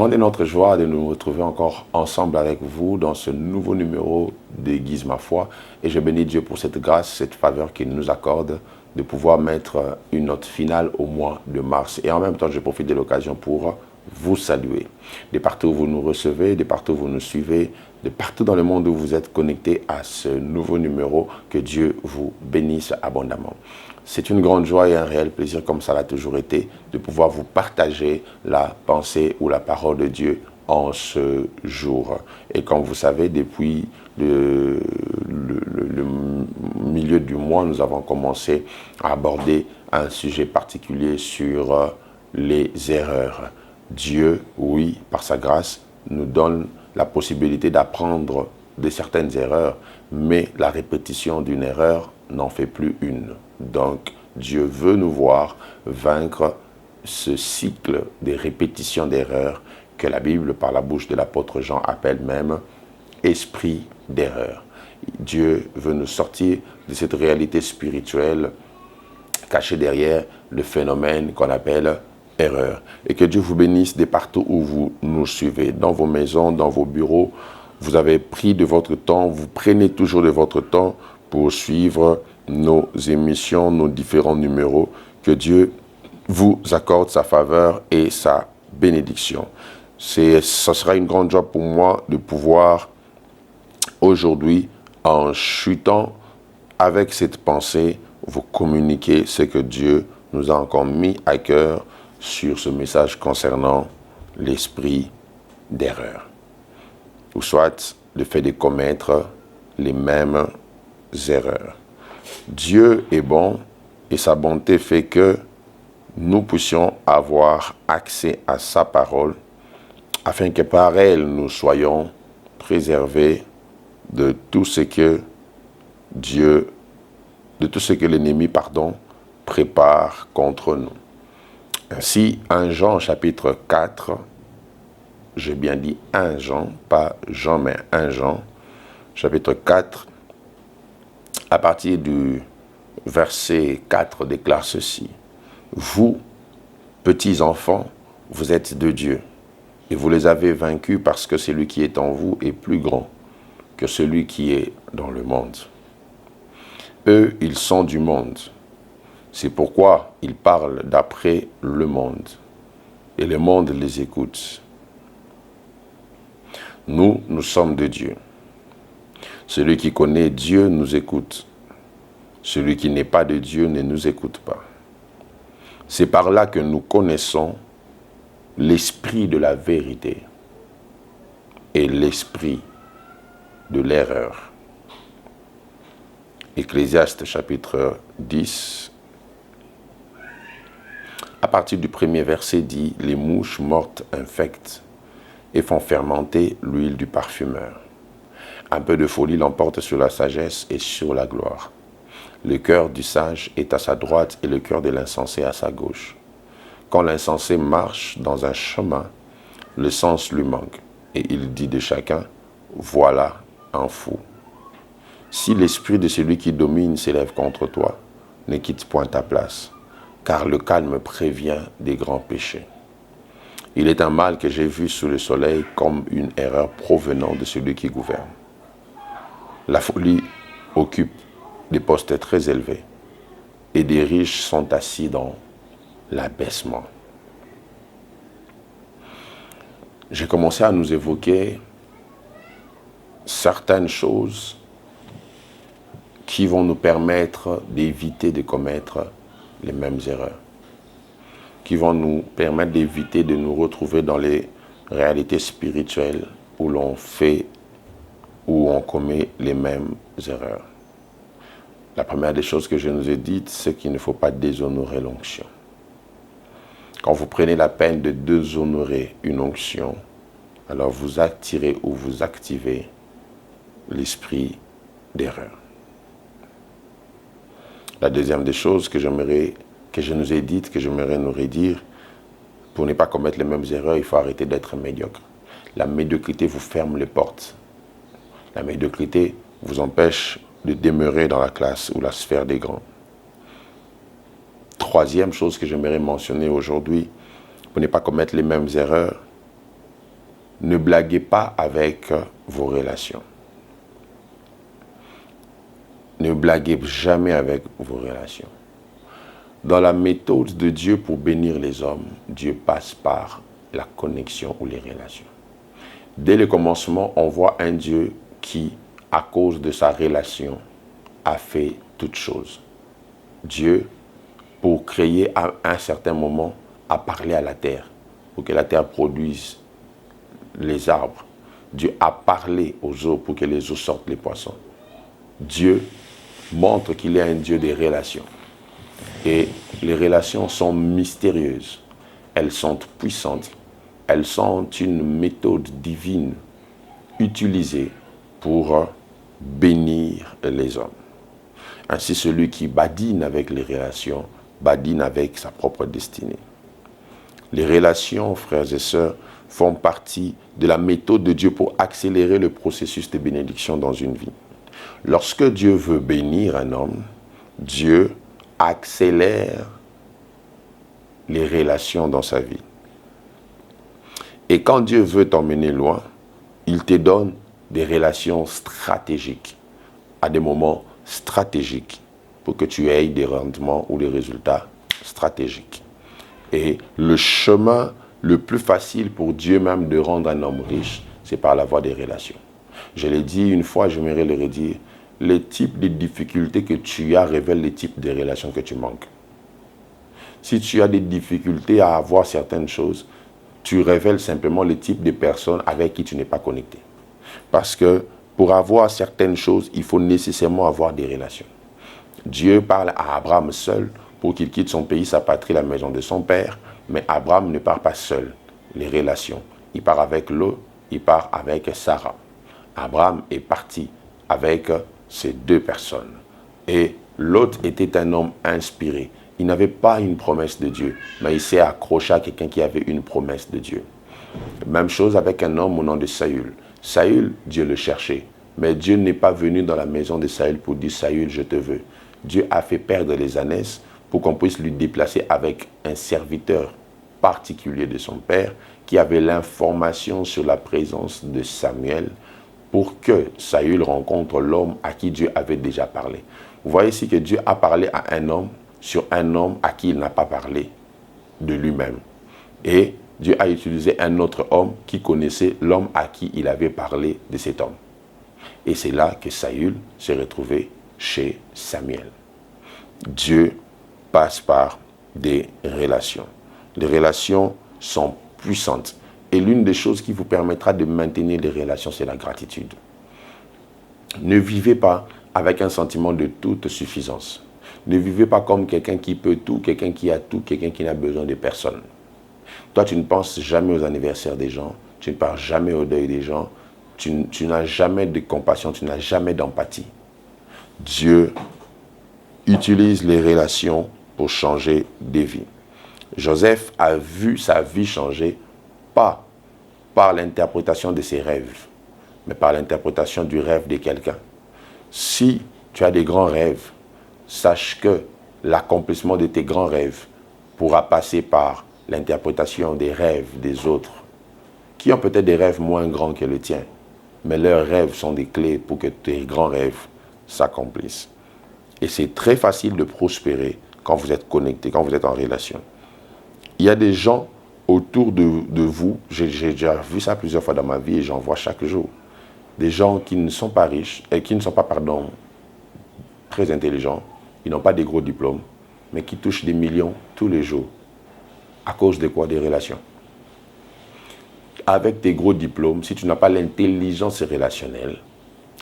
grande est notre joie de nous retrouver encore ensemble avec vous dans ce nouveau numéro d'Aiguise ma foi. Et je bénis Dieu pour cette grâce, cette faveur qu'il nous accorde de pouvoir mettre une note finale au mois de mars. Et en même temps, je profite de l'occasion pour vous saluer. De partout où vous nous recevez, de partout où vous nous suivez, de partout dans le monde où vous êtes connectés à ce nouveau numéro, que Dieu vous bénisse abondamment. C'est une grande joie et un réel plaisir, comme ça l'a toujours été, de pouvoir vous partager la pensée ou la parole de Dieu en ce jour. Et comme vous savez, depuis le milieu du mois, nous avons commencé à aborder un sujet particulier sur les erreurs. Dieu, oui, par sa grâce, nous donne la possibilité d'apprendre de certaines erreurs, mais la répétition d'une erreur n'en fait plus une. Donc, Dieu veut nous voir vaincre ce cycle de répétition d'erreurs que la Bible, par la bouche de l'apôtre Jean, appelle même esprit d'erreur. Dieu veut nous sortir de cette réalité spirituelle cachée derrière le phénomène qu'on appelle erreur. Et que Dieu vous bénisse de partout où vous nous suivez, dans vos maisons, dans vos bureaux. Vous avez pris de votre temps, vous prenez toujours de votre temps pour suivre nos émissions, nos différents numéros. Que Dieu vous accorde sa faveur et sa bénédiction. Ce sera une grande joie pour moi de pouvoir aujourd'hui, en chutant avec cette pensée, vous communiquer ce que Dieu nous a encore mis à cœur sur ce message concernant l'esprit d'erreur, ou soit le fait de commettre les mêmes erreurs. Dieu est bon et sa bonté fait que nous puissions avoir accès à sa parole afin que par elle nous soyons préservés de tout ce que l'ennemi, prépare contre nous. Ainsi, 1 Jean chapitre 4, j'ai bien dit 1 Jean, pas Jean mais 1 Jean, chapitre 4, à partir du verset 4 déclare ceci. Vous, petits enfants, vous êtes de Dieu, et vous les avez vaincus parce que celui qui est en vous est plus grand que celui qui est dans le monde. Eux, ils sont du monde. C'est pourquoi ils parlent d'après le monde, et le monde les écoute. Nous, nous sommes de Dieu. Celui qui connaît Dieu nous écoute. Celui qui n'est pas de Dieu ne nous écoute pas. C'est par là que nous connaissons l'esprit de la vérité et l'esprit de l'erreur. Ecclésiaste chapitre 10, à partir du premier verset dit « Les mouches mortes infectent et font fermenter l'huile du parfumeur. Un peu de folie l'emporte sur la sagesse et sur la gloire. Le cœur du sage est à sa droite et le cœur de l'insensé à sa gauche. Quand l'insensé marche dans un chemin, le sens lui manque, et il dit de chacun, voilà un fou. Si l'esprit de celui qui domine s'élève contre toi, ne quitte point ta place, car le calme prévient des grands péchés. Il est un mal que j'ai vu sous le soleil comme une erreur provenant de celui qui gouverne. La folie occupe des postes très élevés, et des riches sont assis dans l'abaissement. » J'ai commencé à nous évoquer certaines choses qui vont nous permettre d'éviter de commettre les mêmes erreurs, qui vont nous permettre d'éviter de nous retrouver dans les réalités spirituelles où l'on fait, où on commet les mêmes erreurs. La première des choses que je nous ai dites, c'est qu'il ne faut pas déshonorer l'onction. Quand vous prenez la peine de déshonorer une onction, alors vous attirez ou vous activez l'esprit d'erreur. La deuxième des choses que je nous ai dites, que j'aimerais nous redire, pour ne pas commettre les mêmes erreurs, il faut arrêter d'être médiocre. La médiocrité vous ferme les portes. La médiocrité vous empêche de demeurer dans la classe ou la sphère des grands. Troisième chose que j'aimerais mentionner aujourd'hui, pour ne pas commettre les mêmes erreurs, Ne blaguez pas avec vos relations. Ne blaguez jamais avec vos relations. Dans la méthode de Dieu pour bénir les hommes, Dieu passe par la connexion ou les relations. Dès le commencement, on voit un Dieu qui, à cause de sa relation, a fait toutes choses. Dieu, pour créer à un certain moment, a parlé à la terre, pour que la terre produise les arbres. Dieu a parlé aux eaux pour que les eaux sortent les poissons. Dieu montre qu'il est un Dieu des relations. Et les relations sont mystérieuses. Elles sont puissantes. Elles sont une méthode divine utilisée pour bénir les hommes. Ainsi, celui qui badine avec les relations, badine avec sa propre destinée. Les relations, frères et sœurs, font partie de la méthode de Dieu pour accélérer le processus de bénédiction dans une vie. Lorsque Dieu veut bénir un homme, Dieu accélère les relations dans sa vie. Et quand Dieu veut t'emmener loin, il te donne des relations stratégiques, à des moments stratégiques, pour que tu aies des rendements ou des résultats stratégiques. Et le chemin le plus facile pour Dieu même de rendre un homme riche, c'est par la voie des relations. Je l'ai dit une fois, j'aimerais le redire, les types de difficultés que tu as révèlent les types de relations que tu manques. Si tu as des difficultés à avoir certaines choses, tu révèles simplement le type de personnes avec qui tu n'es pas connecté. Parce que pour avoir certaines choses, il faut nécessairement avoir des relations. Dieu parle à Abraham seul pour qu'il quitte son pays, sa patrie, la maison de son père. Mais Abraham ne part pas seul. Les relations. Il part avec Lot, il part avec Sarah. Abraham est parti avec ces deux personnes. Et Lot était un homme inspiré. Il n'avait pas une promesse de Dieu, mais il s'est accroché à quelqu'un qui avait une promesse de Dieu. Même chose avec un homme au nom de Saül. Saül, Dieu le cherchait. Mais Dieu n'est pas venu dans la maison de Saül pour dire « Saül, je te veux ». Dieu a fait perdre les ânesses pour qu'on puisse lui déplacer avec un serviteur particulier de son père qui avait l'information sur la présence de Samuel pour que Saül rencontre l'homme à qui Dieu avait déjà parlé. Vous voyez ici que Dieu a parlé à un homme sur un homme à qui il n'a pas parlé de lui-même. Et Dieu a utilisé un autre homme qui connaissait l'homme à qui il avait parlé de cet homme. Et c'est là que Saül s'est retrouvé chez Samuel. Dieu passe par des relations. Les relations sont puissantes. Et l'une des choses qui vous permettra de maintenir les relations, c'est la gratitude. Ne vivez pas avec un sentiment de toute suffisance. Ne vivez pas comme quelqu'un qui peut tout, quelqu'un qui a tout, quelqu'un qui n'a besoin de personne. Toi, tu ne penses jamais aux anniversaires des gens, tu ne pars jamais au deuil des gens, tu n'as jamais de compassion, tu n'as jamais d'empathie. Dieu utilise les relations pour changer des vies. Joseph a vu sa vie changer, pas par l'interprétation de ses rêves, mais par l'interprétation du rêve de quelqu'un. Si tu as des grands rêves, sache que l'accomplissement de tes grands rêves pourra passer par l'interprétation des rêves des autres, qui ont peut-être des rêves moins grands que le tien, mais leurs rêves sont des clés pour que tes grands rêves s'accomplissent. Et c'est très facile de prospérer quand vous êtes connecté, quand vous êtes en relation. Il y a des gens autour de vous, j'ai déjà vu ça plusieurs fois dans ma vie et j'en vois chaque jour. Des gens qui ne sont pas riches, et qui ne sont pas, très intelligents, ils n'ont pas des gros diplômes, mais qui touchent des millions tous les jours. À cause de quoi? Des relations. Avec tes gros diplômes, si tu n'as pas l'intelligence relationnelle,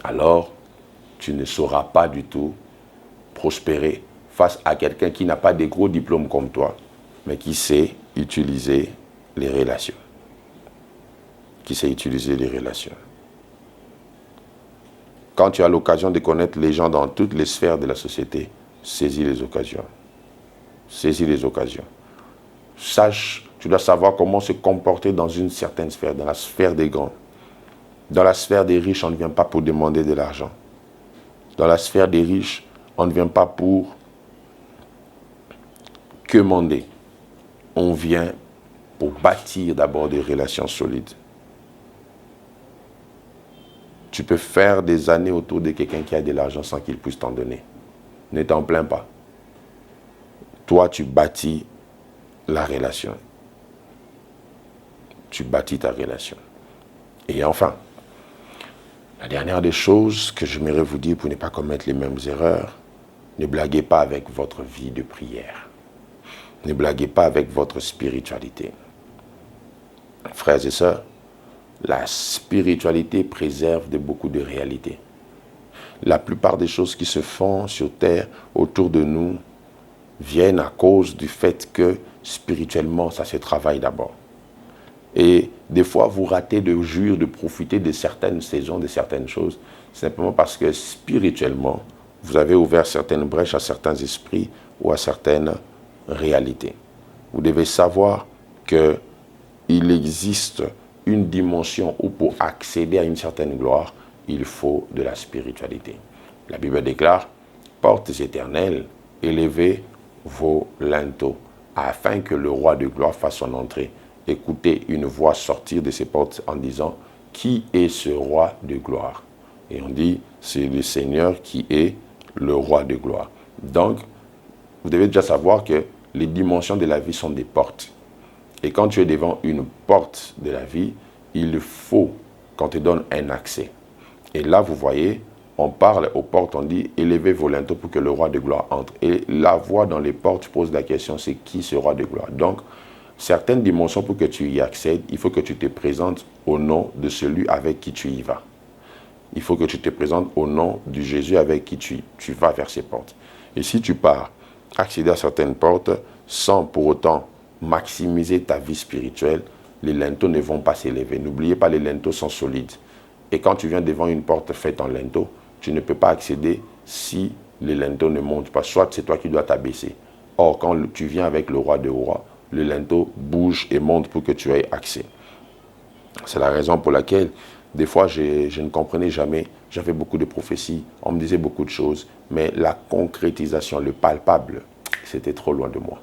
alors tu ne sauras pas du tout prospérer face à quelqu'un qui n'a pas des gros diplômes comme toi, mais qui sait utiliser les relations. Qui sait utiliser les relations. Quand tu as l'occasion de connaître les gens dans toutes les sphères de la société, saisis les occasions. Saisis les occasions. Sache, tu dois savoir comment se comporter dans une certaine sphère, dans la sphère des grands. Dans la sphère des riches, on ne vient pas pour demander de l'argent. Dans la sphère des riches, on ne vient pas pour quémander. On vient pour bâtir d'abord des relations solides. Tu peux faire des années autour de quelqu'un qui a de l'argent sans qu'il puisse t'en donner. Ne t'en plains pas. Toi, tu bâtis la relation. Tu bâtis ta relation. Et enfin, la dernière des choses que j'aimerais vous dire pour ne pas commettre les mêmes erreurs, ne blaguez pas avec votre vie de prière. Ne blaguez pas avec votre spiritualité. Frères et sœurs, la spiritualité préserve de beaucoup de réalités. La plupart des choses qui se font sur terre, autour de nous, viennent à cause du fait que spirituellement, ça se travaille d'abord. Et des fois, vous ratez de jouir, de profiter de certaines saisons, de certaines choses, simplement parce que spirituellement, vous avez ouvert certaines brèches à certains esprits ou à certaines réalités. Vous devez savoir qu'il existe une dimension où pour accéder à une certaine gloire, il faut de la spiritualité. La Bible déclare, portes éternelles, élevez vos linteaux, afin que le roi de gloire fasse son entrée. Écoutez une voix sortir de ses portes en disant, qui est ce roi de gloire? Et on dit, c'est le Seigneur qui est le roi de gloire. Donc, vous devez déjà savoir que les dimensions de la vie sont des portes. Et quand tu es devant une porte de la vie, il faut qu'on te donne un accès. Et là, vous voyez, on parle aux portes, on dit, élevez vos linteaux pour que le roi de gloire entre. Et la voix dans les portes pose la question, c'est qui ce roi de gloire? Donc, certaines dimensions pour que tu y accèdes, il faut que tu te présentes au nom de celui avec qui tu y vas. Il faut que tu te présentes au nom du Jésus avec qui tu vas vers ces portes. Et si tu pars accéder à certaines portes sans pour autant maximiser ta vie spirituelle, les linteaux ne vont pas s'élever. N'oubliez pas, les linteaux sont solides. Et quand tu viens devant une porte faite en linteaux, tu ne peux pas accéder si les linteaux ne montent pas. Soit c'est toi qui dois t'abaisser. Or, quand tu viens avec le roi des rois, le linteau bouge et monte pour que tu aies accès. C'est la raison pour laquelle, des fois, je ne comprenais jamais. J'avais beaucoup de prophéties, on me disait beaucoup de choses, mais la concrétisation, le palpable, c'était trop loin de moi.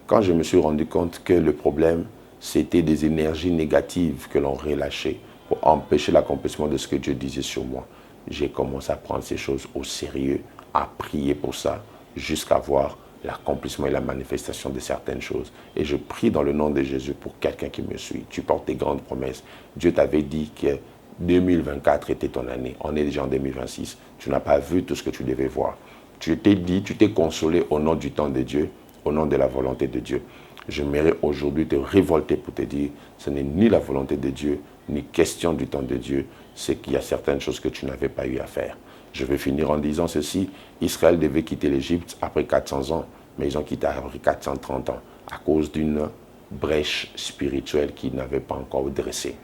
Quand je me suis rendu compte que le problème, c'était des énergies négatives que l'on relâchait pour empêcher l'accomplissement de ce que Dieu disait sur moi, j'ai commencé à prendre ces choses au sérieux, à prier pour ça, jusqu'à voir l'accomplissement et la manifestation de certaines choses. Et je prie dans le nom de Jésus pour quelqu'un qui me suit. Tu portes des grandes promesses. Dieu t'avait dit que 2024 était ton année. On est déjà en 2026. Tu n'as pas vu tout ce que tu devais voir. Tu t'es dit, tu t'es consolé au nom du temps de Dieu, au nom de la volonté de Dieu. J'aimerais aujourd'hui te révolter pour te dire, ce n'est ni la volonté de Dieu, ni question du temps de Dieu, c'est qu'il y a certaines choses que tu n'avais pas eu à faire. Je vais finir en disant ceci, Israël devait quitter l'Égypte après 400 ans, mais ils ont quitté après 430 ans, à cause d'une brèche spirituelle qu'ils n'avaient pas encore dressée.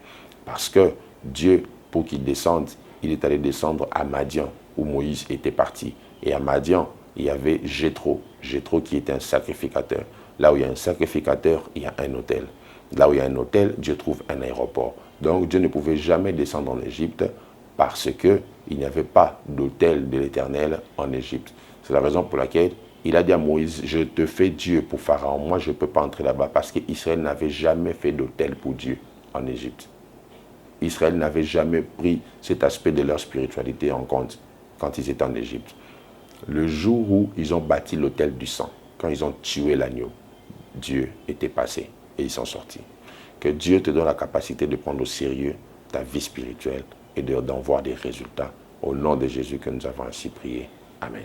Parce que Dieu, pour qu'il descende, il est allé descendre à Madian, où Moïse était parti. Et à Madian, il y avait Jéthro, Jéthro qui était un sacrificateur. Là où il y a un sacrificateur, il y a un autel. Là où il y a un autel, Dieu trouve un aéroport. Donc Dieu ne pouvait jamais descendre en Égypte parce qu'il n'y avait pas d'autel de l'Éternel en Égypte. C'est la raison pour laquelle il a dit à Moïse, je te fais Dieu pour Pharaon. Moi, je ne peux pas entrer là-bas parce qu'Israël n'avait jamais fait d'autel pour Dieu en Égypte. Israël n'avait jamais pris cet aspect de leur spiritualité en compte quand ils étaient en Égypte. Le jour où ils ont bâti l'autel du sang, quand ils ont tué l'agneau, Dieu était passé et ils sont sortis. Que Dieu te donne la capacité de prendre au sérieux ta vie spirituelle et d'en voir des résultats. Au nom de Jésus que nous avons ainsi prié. Amen.